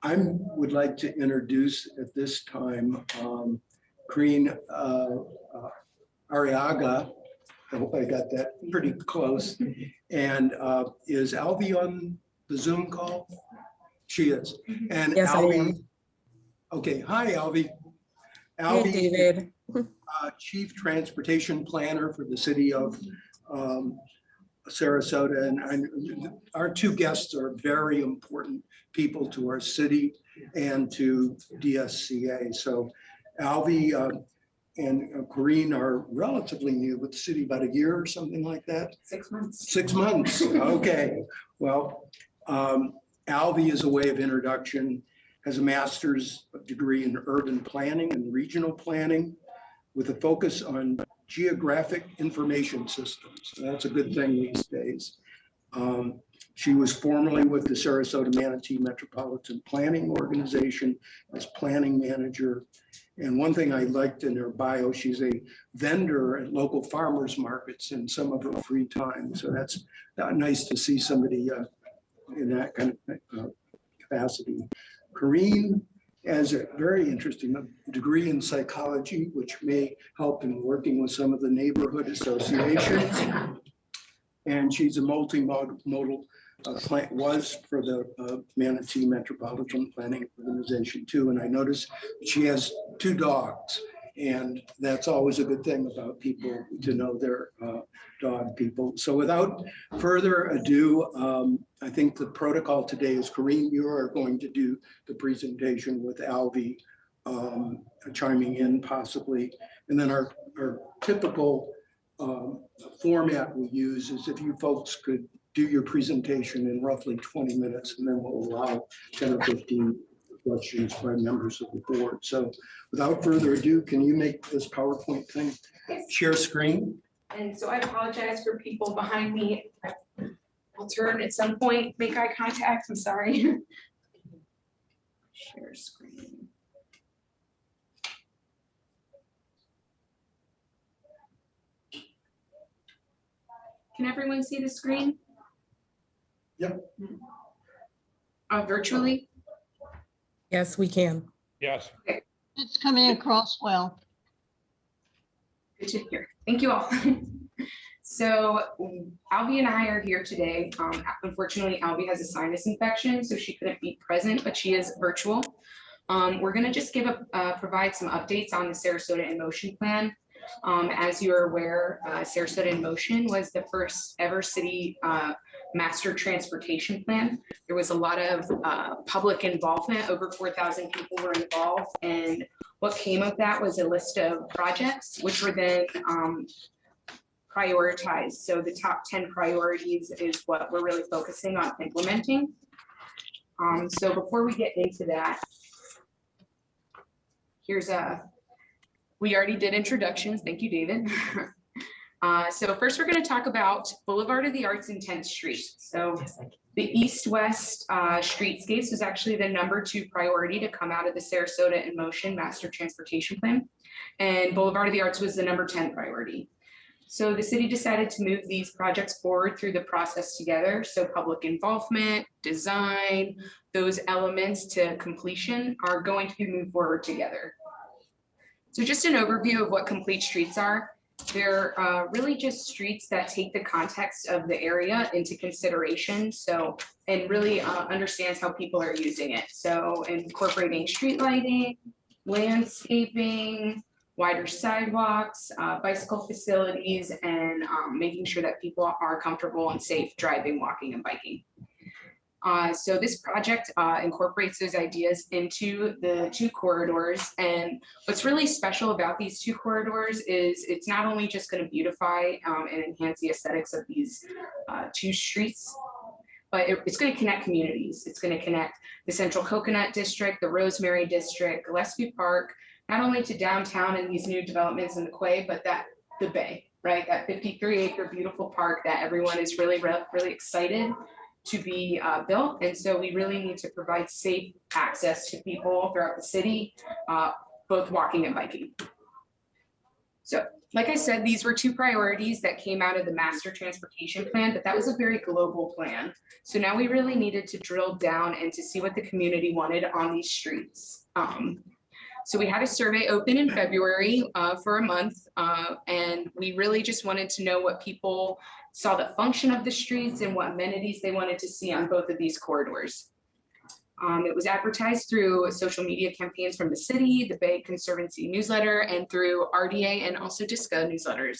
I would like to introduce at this time Corinne Arriaga. I hope I got that pretty close. And is Alvi on the Zoom call? She is. And yes, Alvi. I am. Okay, hi Alvi. Hey, David. Chief Transportation Planner for the city of Sarasota. And our two guests are very important people to our city and to DSCA. So Alvi and Corinne are relatively new with the city, about a year or something like that. 6 months. 6 months, okay. Well, Alvi, is a way of introduction, has a master's degree in urban planning and regional planning with a focus on geographic information systems. That's a good thing these days. She was formerly with the Sarasota Manatee Metropolitan Planning Organization as planning manager. And one thing I liked in her bio, she's a vendor at local farmers markets in some of her free time. So that's nice to see somebody in that kind of capacity. Corinne has a very interesting degree in psychology, which may help in working with some of the neighborhood associations. And she's a multimodal plant, was for the Manatee Metropolitan Planning Organization too. And I noticed she has 2 dogs, and that's always a good thing about people to know their dog people. So without further ado, I think the protocol today is, Corinne, you are going to do the presentation with Alvi chiming in possibly. And then our typical format we use is if you folks could do your presentation in roughly 20 minutes, and then we'll allow 10 or 15 questions by members of the board. So without further ado, can you make this PowerPoint thing? Yes. Share screen. And so I apologize for people behind me. I'll turn at some point, make eye contact. I'm sorry. Share screen. Can everyone see the screen? Yep. Virtually? Yes, we can. Yes. It's coming across well. Good to hear. Thank you all. So Alvi and I are here today. Unfortunately, Alvi has a sinus infection, so she couldn't be present, but she is virtual. We're going to just provide some updates on the Sarasota in Motion plan. As you are aware, Sarasota in Motion was the first ever city master transportation plan. There was a lot of public involvement. Over 4,000 people were involved, and what came of that was a list of projects which were then prioritized. So the top 10 priorities is what we're really focusing on implementing. So before we get into that, we already did introductions. Thank you, David. So first we're going to talk about Boulevard of the Arts and 10th Street. So the east-west streetscapes was actually the #2 priority to come out of the Sarasota in Motion Master Transportation Plan. And Boulevard of the Arts was the #10 priority. So the city decided to move these projects forward through the process together. So public involvement, design, those elements to completion are going to be moved forward together. So just an overview of what complete streets are. They're really just streets that take the context of the area into consideration. So, and really understands how people are using it. So incorporating street lighting, landscaping, wider sidewalks, bicycle facilities, and making sure that people are comfortable and safe driving, walking, and biking. So this project incorporates those ideas into the 2 corridors. And what's really special about these 2 corridors is it's not only just going to beautify and enhance the aesthetics of these 2 streets, but it's going to connect communities. It's going to connect the Central Coconut District, the Rosemary District, Gillespie Park, not only to downtown and these new developments in the Quay, but the Bay, right? That 53-acre beautiful park that everyone is really excited to be built. And so we really need to provide safe access to people throughout the city, both walking and biking. So like I said, these were two priorities that came out of the master transportation plan, but that was a very global plan. So now we really needed to drill down and to see what the community wanted on these streets. So we had a survey open in February for a month, and we really just wanted to know what people saw the function of the streets and what amenities they wanted to see on both of these corridors. It was advertised through social media campaigns from the city, the Bay Conservancy newsletter, and through RDA and also DSCA newsletters,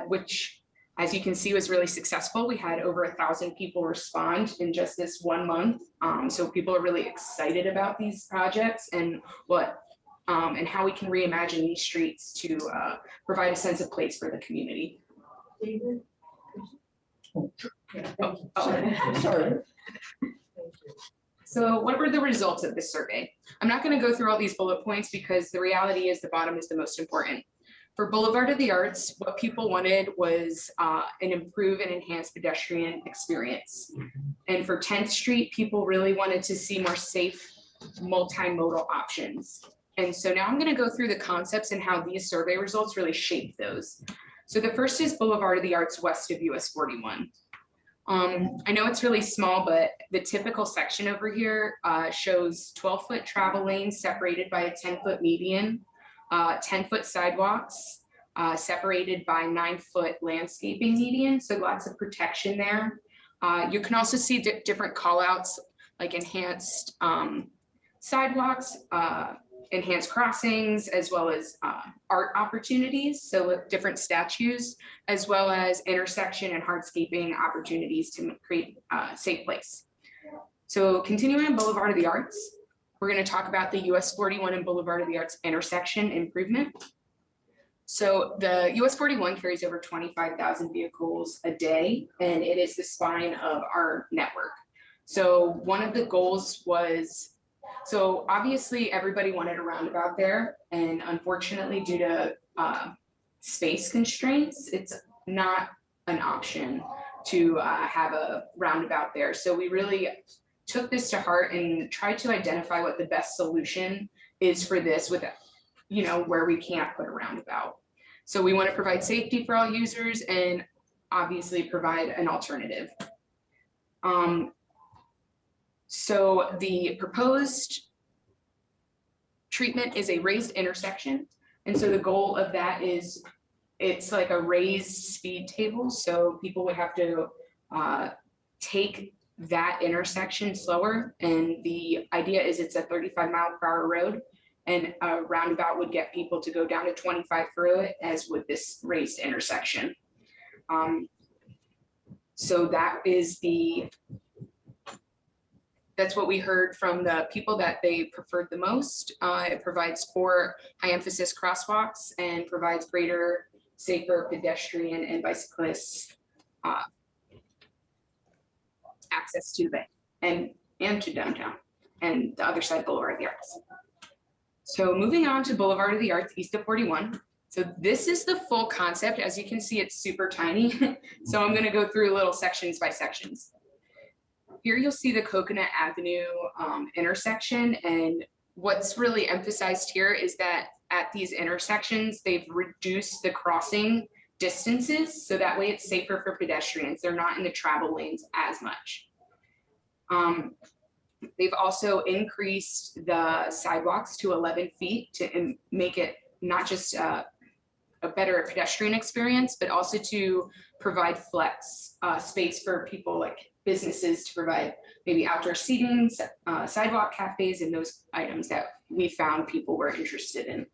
which, as you can see, was really successful. We had over 1,000 people respond in just this 1 month. So people are really excited about these projects and and how we can reimagine these streets to provide a sense of place for the community. David? Sorry. So what were the results of this survey? I'm not going to go through all these bullet points because the reality is the bottom is the most important. For Boulevard of the Arts, what people wanted was an improved and enhanced pedestrian experience. And for 10th Street, people really wanted to see more safe multimodal options. And so now I'm going to go through the concepts and how these survey results really shape those. So the first is Boulevard of the Arts west of US 41. I know it's really small, but the typical section over here shows 12-foot travel lanes separated by a 10-foot median, 10-foot sidewalks separated by 9-foot landscaping median, so lots of protection there. You can also see different call outs like enhanced sidewalks, enhanced crossings, as well as art opportunities, so with different statues, as well as intersection and hardscaping opportunities to create a safe place. So continuing on Boulevard of the Arts, we're going to talk about the US 41 and Boulevard of the Arts intersection improvement. So the US 41 carries over 25,000 vehicles a day, and it is the spine of our network. So one of the goals was, so obviously everybody wanted a roundabout there, and unfortunately due to space constraints, it's not an option to have a roundabout there. So we really took this to heart and tried to identify what the best solution is for this with, where we can't put a roundabout. So we want to provide safety for all users and obviously provide an alternative. So the proposed treatment is a raised intersection. And so the goal of that is it's like a raised speed table. So people would have to take that intersection slower. And the idea is it's a 35-mile-per-hour road, and a roundabout would get people to go down to 25 through it, as with this raised intersection. So that's what we heard from the people that they preferred the most. It provides 4 high-emphasis crosswalks and provides greater, safer pedestrian and bicyclist access to the bay and to downtown and the other side, Boulevard of the Arts. So moving on to Boulevard of the Arts east of 41. So this is the full concept. As you can see, it's super tiny. So I'm going to go through little sections by sections. Here you'll see the Coconut Avenue intersection, and what's really emphasized here is that at these intersections, they've reduced the crossing distances, so that way it's safer for pedestrians. They're not in the travel lanes as much. They've also increased the sidewalks to 11 feet to make it not just a better pedestrian experience, but also to provide flex space for people like businesses to provide maybe outdoor seating, sidewalk cafes, and those items that we found people were interested in.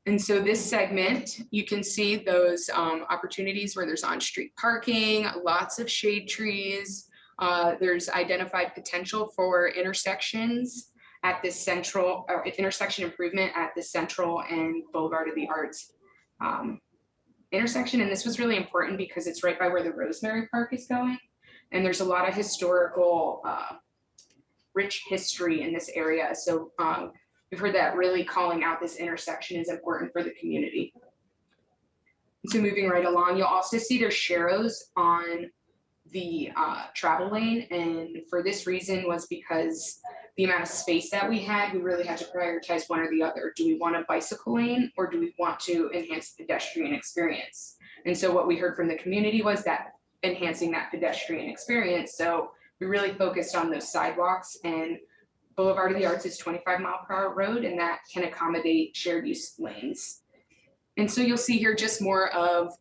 And so this segment, you can see those opportunities where there's on-street parking, lots of shade trees. There's identified potential for intersections at this central, or intersection improvement at the Central and Boulevard of the Arts intersection. And this was really important because it's right by where the Rosemary Park is going. And there's a lot of historical, rich history in this area. So we've heard that really calling out this intersection is important for the community. So moving right along, you'll also see there's sharrows on the travel lane. And for this reason was because the amount of space that we had, we really had to prioritize one or the other. Do we want a bicycle lane or do we want to enhance the pedestrian experience? And so what we heard from the community was that enhancing that pedestrian experience. So we really focused on those sidewalks, and Boulevard of the Arts is 25-mile-per-hour road, and that can accommodate shared use lanes. And so you'll see here just more of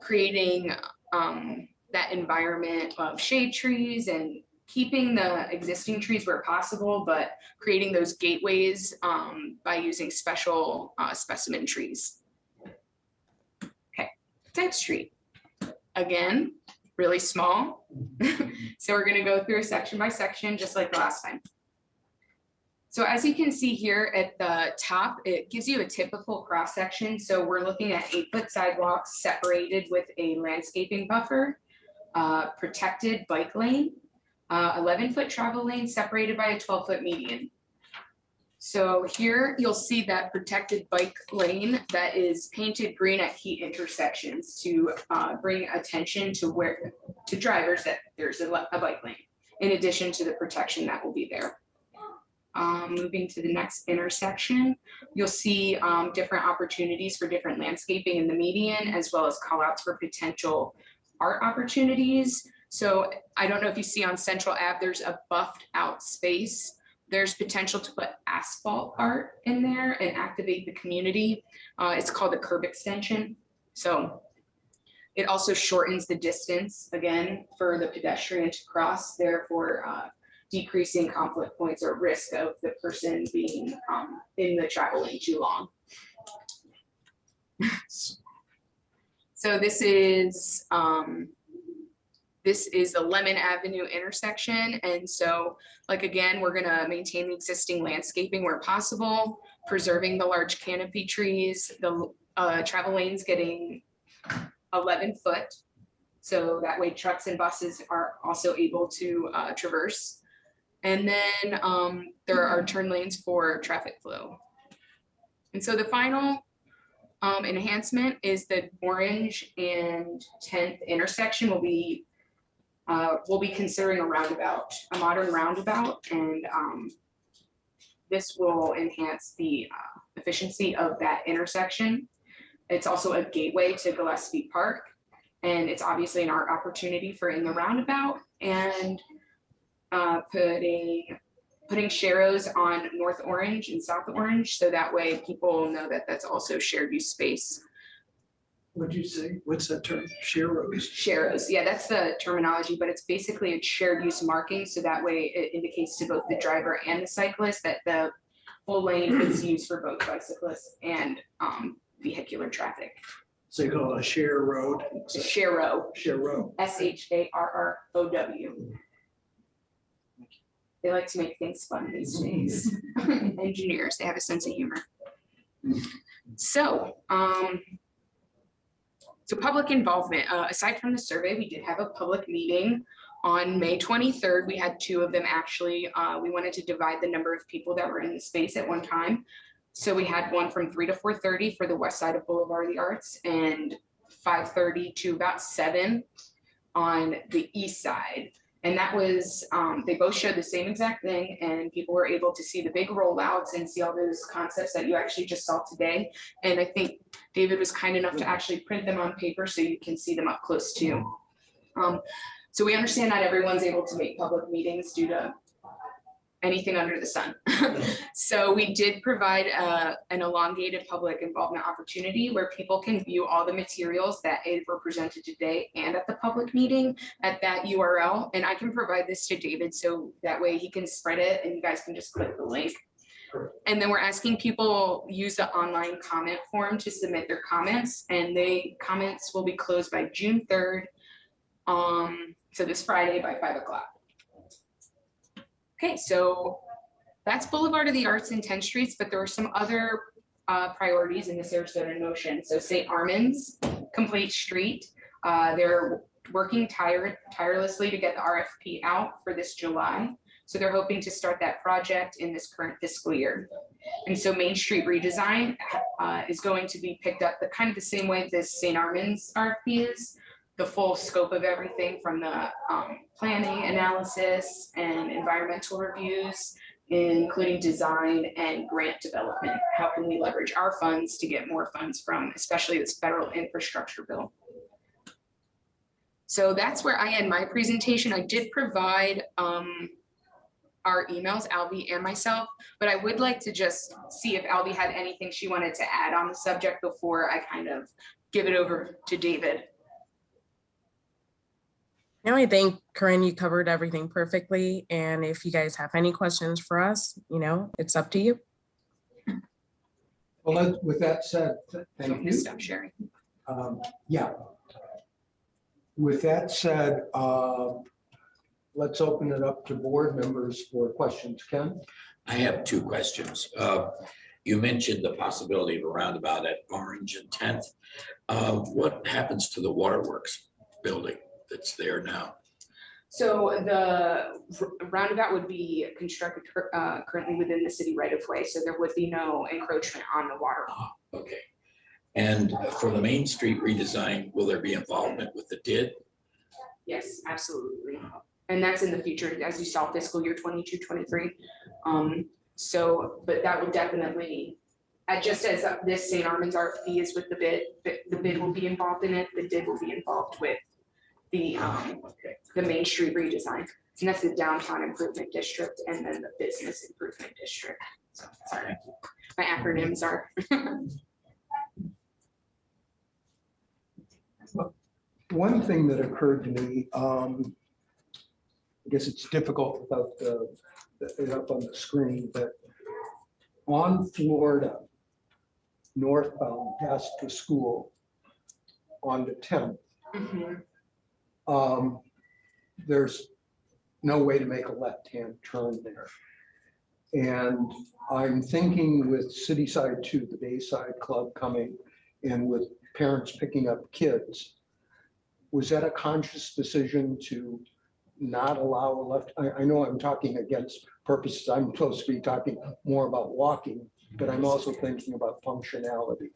creating that environment of shade trees and keeping the existing trees where possible, but creating those gateways by using special specimen trees. Okay, 10th Street. Again, really small. So we're gonna go through section by section, just like the last time. So as you can see here at the top, it gives you a typical cross section. So we're looking at 8-foot sidewalks separated with a landscaping buffer, protected bike lane, 11-foot travel lane separated by a 12-foot median. So here you'll see that protected bike lane that is painted green at key intersections to bring attention to drivers that there's a bike lane, in addition to the protection that will be there. Moving to the next intersection, you'll see different opportunities for different landscaping in the median, as well as call outs for potential art opportunities. So I don't know if you see on Central Ave, there's a buffed out space. There's potential to put asphalt art in there and activate the community. It's called a curb extension. So it also shortens the distance, again, for the pedestrian to cross, therefore decreasing conflict points or risk of the person being in the travel lane too long. So this is the Lemon Avenue intersection. And so, like, again, we're gonna maintain the existing landscaping where possible, preserving the large canopy trees, the travel lanes getting 11 foot. So that way trucks and buses are also able to traverse. And then there are turn lanes for traffic flow. And so the final enhancement is the Orange and 10th intersection. We'll be considering a roundabout, a modern roundabout, and this will enhance the efficiency of that intersection. It's also a gateway to Gillespie Park, and it's obviously an art opportunity for in the roundabout, and putting sharrows on North Orange and South Orange, so that way people know that that's also shared use space. What'd you say? What's that term? Sharrows? Sharrows, yeah, that's the terminology, but it's basically a shared use marking, so that way it indicates to both the driver and the cyclist that the full lane is used for both bicyclists and vehicular traffic. So you call it a share road? Sharrow. Sharrow. SHARROW. They like to make things fun these days. Engineers, they have a sense of humor. So, so public involvement, aside from the survey, we did have a public meeting on May 23rd. We had 2 of them actually. We wanted to divide the number of people that were in the space at one time. So we had one from 3 to 4:30 for the west side of Boulevard of the Arts, and 5:30 to about 7 on the east side. And that was, they both showed the same exact thing, and people were able to see the big rollouts and see all those concepts that you actually just saw today. And I think David was kind enough to actually print them on paper so you can see them up close too. So we understand not everyone's able to make public meetings due to anything under the sun. So we did provide an elongated public involvement opportunity where people can view all the materials that were presented today and at the public meeting at that URL. And I can provide this to David so that way he can spread it and you guys can just click the link. And then we're asking people use the online comment form to submit their comments, and comments will be closed by June 3rd. So this Friday by 5 o'clock. Okay, so that's Boulevard of the Arts and 10th Streets, but there were some other priorities in the Sarasota notion. So St. Armand's, Complete Street, they're working tirelessly to get the RFP out for this July. So they're hoping to start that project in this current fiscal year. And so Main Street redesign is going to be picked up kind of the same way this St. Armand's RFP is. the full scope of everything from the planning analysis and environmental reviews, including design and grant development. How can we leverage our funds to get more funds from, especially this federal infrastructure bill? So that's where I end my presentation. I did provide our emails, Alvi and myself, but I would like to just see if Alvi had anything she wanted to add on the subject before I kind of give it over to David. No, I think, Corinne, you covered everything perfectly. And if you guys have any questions for us, it's up to you. Well, with that said, I'm thank gonna you. stop sharing. Yeah. With that said, let's open it up to board members for questions. Ken? I have two questions. You mentioned the possibility of a roundabout at Orange and 10th. What happens to the waterworks building that's there now? So the roundabout would be constructed currently within the city right of way, so there would be no encroachment on the water. Okay. And for the Main Street redesign, will there be involvement with the DID? Yes, absolutely. And that's in the future, as you saw, fiscal year 22-23. So, but that would definitely, just as this St. Armand's RFP is with the bid will be involved in it, the DID will be involved with the Main Street redesign. And that's the downtown improvement district and then the business improvement district. So, sorry, my acronyms are. One thing that occurred to me, I guess it's difficult without it up on the screen, but on Florida, northbound past the school on the 10th, there's no way to make a left-hand turn there. And I'm thinking with City Side 2, the Bayside Club coming, and with parents picking up kids, was that a conscious decision to not allow a left? I know I'm talking against purposes. I'm supposed to be talking more about walking, but I'm also thinking about functionality.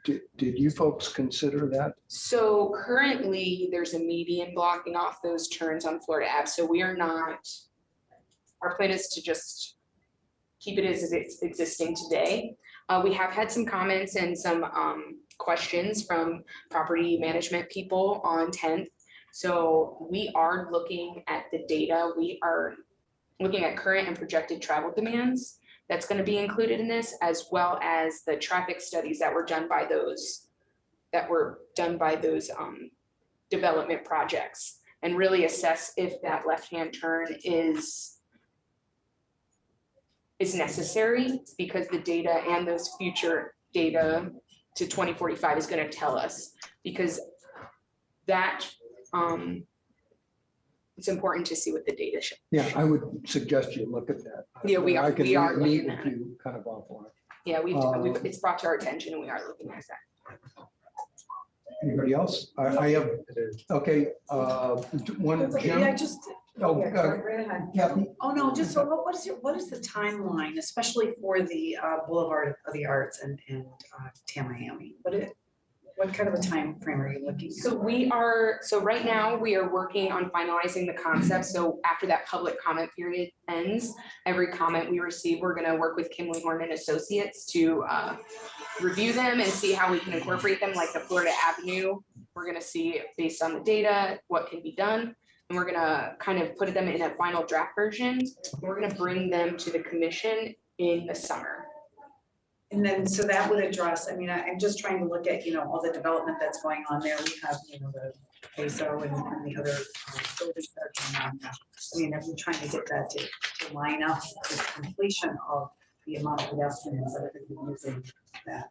Did you folks consider that? So currently there's a median blocking off those turns on Florida Ave. So we are not, our plan is to just keep it as it's existing today. We have had some comments and some questions from property management people on 10th. So we are looking at the data. We are looking at current and projected travel demands that's going to be included in this, as well as the traffic studies that were done by those development projects, and really assess if that left-hand turn is necessary, because the data and those future data to 2045 is going to tell us, because that it's important to see what the data shows. Yeah, I would suggest you look at that. Yeah, we are I can meet looking at with you kind of offline. Yeah, it's brought to our attention and we are looking at that. Anybody else? I have, okay, one, That's okay. Jim? Yeah, just, Oh, yeah, go right ahead. Kathy? Oh, no, just so what is the timeline, especially for the Boulevard of the Arts and Tamiami? What kind of a time frame are you looking at? So right now we are working on finalizing the concept. So after that public comment period ends, every comment we receive, we're gonna work with Kimley Horn and Associates to review them and see how we can incorporate them, like the Florida Avenue. We're gonna see based on the data, what can be done. And we're gonna kind of put them in a final draft version. We're gonna bring them to the commission in the summer. And then, so that would address, I'm just trying to look at, all the development that's going on there. We have, the peso and the other buildings that are going on. I'm trying to get that to line up with completion of the amount of pedestrians that are going to be using that.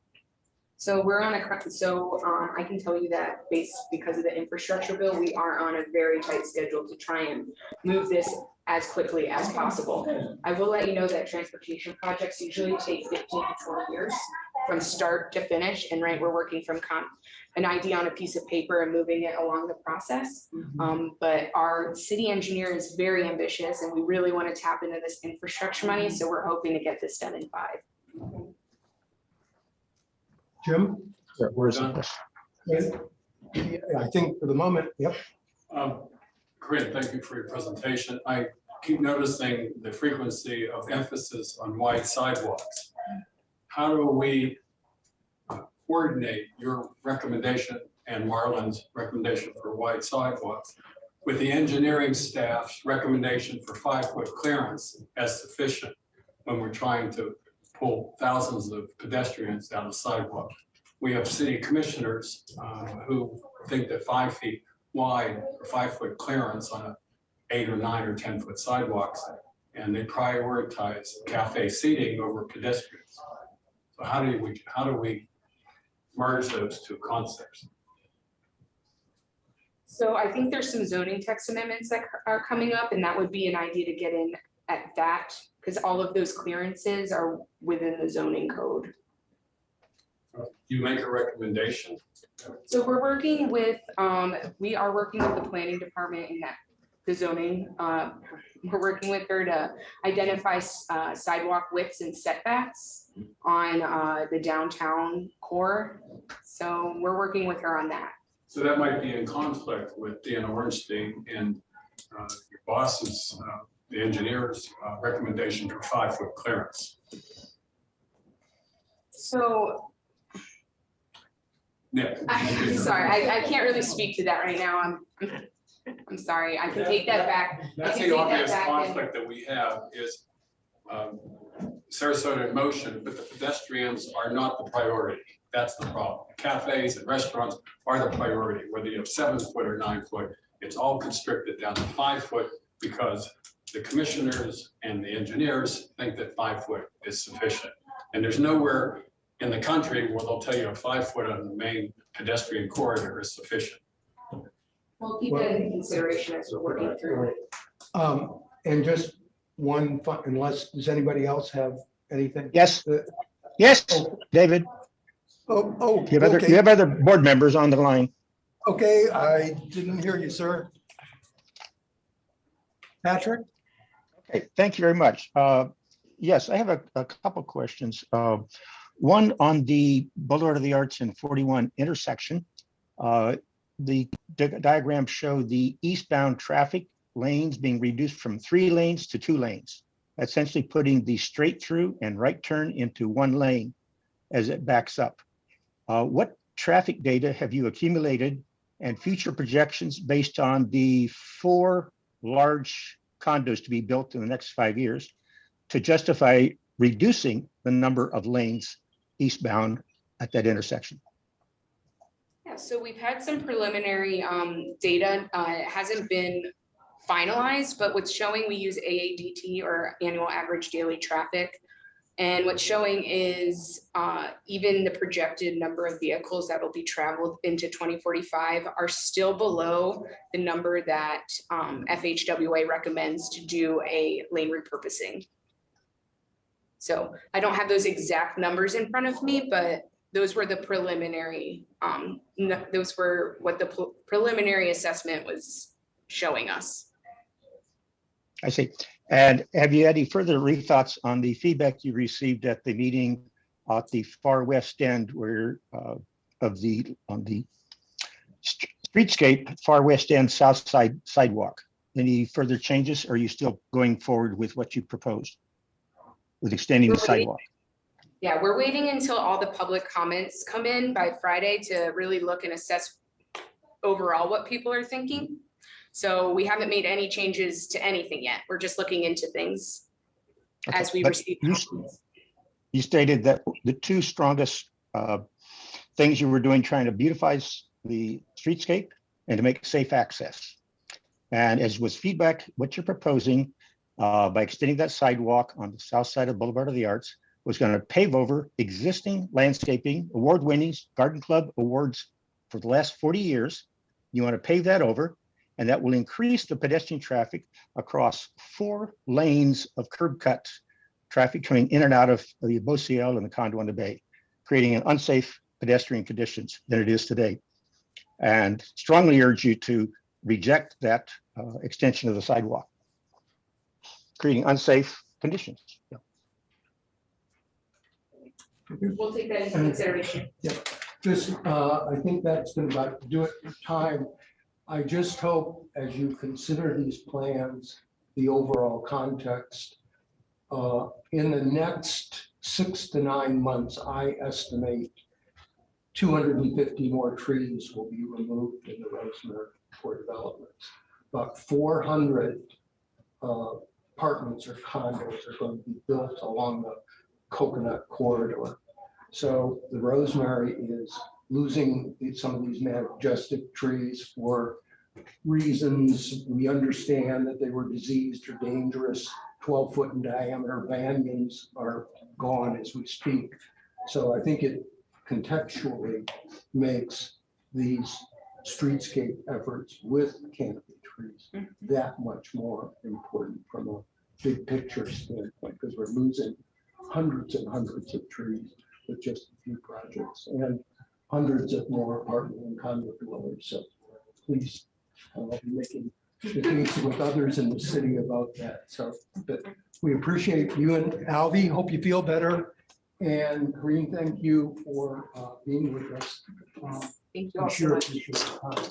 So we're on I can tell you that because of the infrastructure bill, we are on a very tight schedule to try and move this as quickly as possible. I will let you know that transportation projects usually take 15 to 20 years from start to finish. And we're working from an idea on a piece of paper and moving it along the process. But our city engineer is very ambitious and we really want to tap into this infrastructure money. So we're hoping to get this done in 5. Jim? Where's the I think for the moment, yep. Corinne, thank you for your presentation. I keep noticing the frequency of emphasis on wide sidewalks. How do we coordinate your recommendation and Marlon's recommendation for wide sidewalks with the engineering staff's recommendation for 5-foot clearance as sufficient when we're trying to pull thousands of pedestrians down the sidewalk? We have city commissioners who think that 5 feet wide or 5-foot clearance on a 8 or 9 or 10-foot sidewalks, and they prioritize cafe seating over pedestrians. So how do we merge those two concepts? So I think there's some zoning text amendments that are coming up, and that would be an idea to get in at that, because all of those clearances are within the zoning code. You make a recommendation. So we're working with, we are working with the planning department in that, the zoning. We're working with her to identify sidewalk widths and setbacks on the downtown core. So we're working with her on that. So that might be in conflict with Deanna Ornstein and your boss's, the engineer's recommendation for 5-foot clearance. So Yeah. I'm sorry, I can't really speak to that right now. I'm sorry, I can take that back. That's the obvious conflict that we have is Sarasota in motion, but the pedestrians are not the priority. That's the problem. Cafes and restaurants are the priority, whether you have 7-foot or 9-foot. It's all constricted down to 5-foot because the commissioners and the engineers think that 5-foot is sufficient. And there's nowhere in the country where they'll tell you a 5-foot on the main pedestrian corridor is sufficient. We'll keep that in consideration as we're working through it. And just one, unless, does anybody else have anything? Yes, yes, Oh. David, Oh, you okay. have other board members on the line. Okay, I didn't hear you, sir. Patrick? Okay, thank you very much. Yes, I have a couple questions. One on the Boulevard of the Arts and 41 intersection. The diagrams show the eastbound traffic lanes being reduced from 3 lanes to 2 lanes, essentially putting the straight through and right turn into 1 lane as it backs up. What traffic data have you accumulated and future projections based on the 4 large condos to be built in the next 5 years to justify reducing the number of lanes eastbound at that intersection? Yeah, so we've had some preliminary data. It hasn't been finalized, but what's showing, we use AADT, or annual average daily traffic. And what's showing is even the projected number of vehicles that will be traveled into 2045 are still below the number that FHWA recommends to do a lane repurposing. So I don't have those exact numbers in front of me, but those were the preliminary, those were what the preliminary assessment was showing us. I see. And have you had any further rethoughts on the feedback you received at the meeting at the far west end where on the streetscape, far west end, south side sidewalk? Any further changes? Or are you still going forward with what you proposed with extending the sidewalk? Yeah, we're waiting until all the public comments come in by Friday to really look and assess overall what people are thinking. So we haven't made any changes to anything yet. We're just looking into things as we receive comments. You stated that the 2 strongest things you were doing, trying to beautify the streetscape and to make safe access. And as was feedback, what you're proposing by extending that sidewalk on the south side of Boulevard of the Arts was going to pave over existing landscaping, award-winning garden club awards for the last 40 years. You want to pave that over, and that will increase the pedestrian traffic across 4 lanes of curb cut traffic coming in and out of the Bociel and the Condo on the Bay, creating an unsafe pedestrian conditions than it is today. And strongly urge you to reject that extension of the sidewalk, creating unsafe conditions. Yeah. We'll take that into consideration. Just, I think that's been about to do it for time. I just hope, as you consider these plans, the overall context, in the next 6 to 9 months, I estimate 250 more trees will be removed in the Rosemary for developments. About 400 apartments or condos are going to be built along the Coconut Corridor. So the Rosemary is losing some of these majestic trees for reasons we understand that they were diseased or dangerous. 12-foot in diameter banyans are gone as we speak. So I think it contextually makes these streetscape efforts with canopy trees that much more important from a big picture standpoint, because we're losing hundreds and hundreds of trees with just a few projects and hundreds of more apartment and condo dwellers. So please be making the case with others in the city about that. So, but we appreciate you and Alvi. Hope you feel better. And Corinne, thank you for being with us. Thank you I'm all so sure much. appreciate the time.